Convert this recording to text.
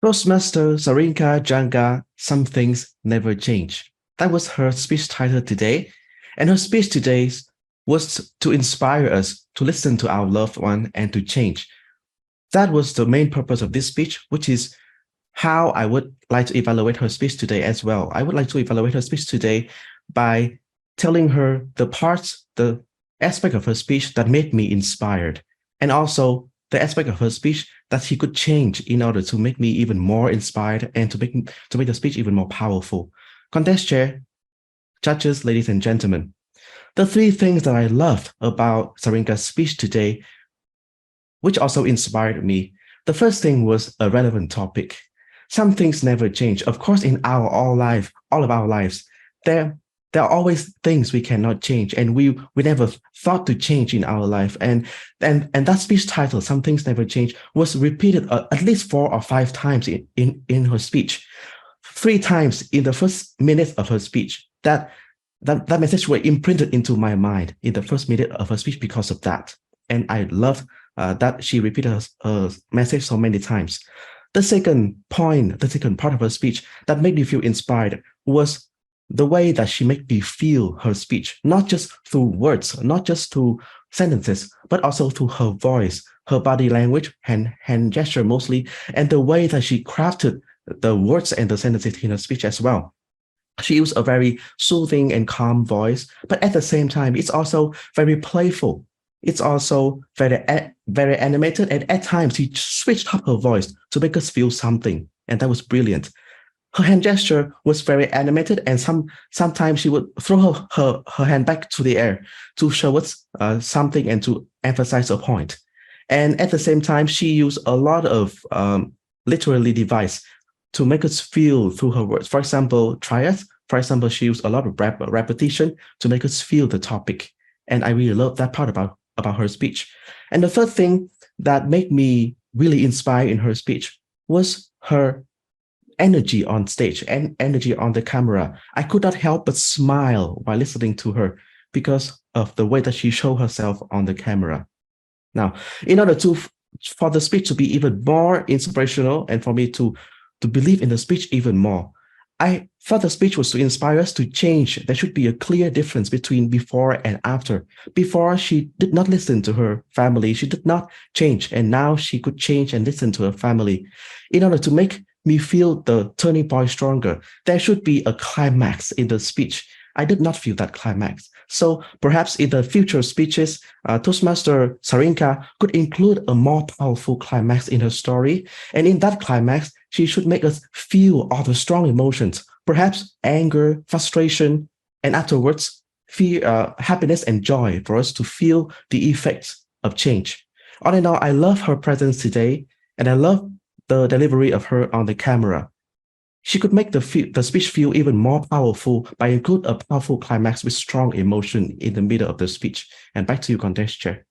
Toastmaster Sarinka Janga, Some Things Never Change. That was her speech title today. And her speech today was to inspire us to listen to our loved one and to change. That was the main purpose of this speech, which is how I would like to evaluate her speech today as well. I would like to evaluate her speech today by telling her the parts, the aspect of her speech that made me inspired, and also the aspect of her speech that she could change in order to make me even more inspired and to make the speech even more powerful. Contest chair, judges, ladies and gentlemen, the three things that I loved about Sarinka's speech today, which also inspired me. The first thing was a relevant topic. Some things never change. Of course, in all of our lives, there are always things we cannot change, and we never thought to change in our life. And that speech title, "Some Things Never Change," was repeated at least 4 or 5 times in her speech. 3 times in the first minute of her speech. That message was imprinted into my mind in the first minute of her speech because of that. And I love that she repeated her message so many times. The second part of her speech that made me feel inspired was the way that she made me feel her speech, not just through words, not just through sentences, but also through her voice, her body language, hand gesture mostly, and the way that she crafted the words and the sentences in her speech as well. She used a very soothing and calm voice, but at the same time, it's also very playful. It's also very animated, and at times she switched up her voice to make us feel something, and that was brilliant. Her hand gesture was very animated, and sometimes she would throw her hand back to the air to show us something and to emphasize a point. And at the same time, she used a lot of literary device to make us feel through her words. For example, triads. For example, she used a lot of repetition to make us feel the topic. And I really love that part about her speech. And the third thing that made me really inspired in her speech was her energy on stage and energy on the camera. I could not help but smile while listening to her because of the way that she showed herself on the camera. Now, in order for the speech to be even more inspirational and for me to believe in the speech even more, I thought the speech was to inspire us to change. There should be a clear difference between before and after. Before, she did not listen to her family. She did not change. And now she could change and listen to her family. In order to make me feel the turning point stronger, there should be a climax in the speech. I did not feel that climax. So perhaps in the future speeches, Toastmaster Sarinka could include a more powerful climax in her story. And in that climax, she should make us feel all the strong emotions, perhaps anger, frustration, and afterwards, fear, happiness and joy for us to feel the effects of change. All in all, I love her presence today, and I love the delivery of her on the camera. She could make the speech feel even more powerful by include a powerful climax with strong emotion in the middle of the speech. And back to you, Contest Chair.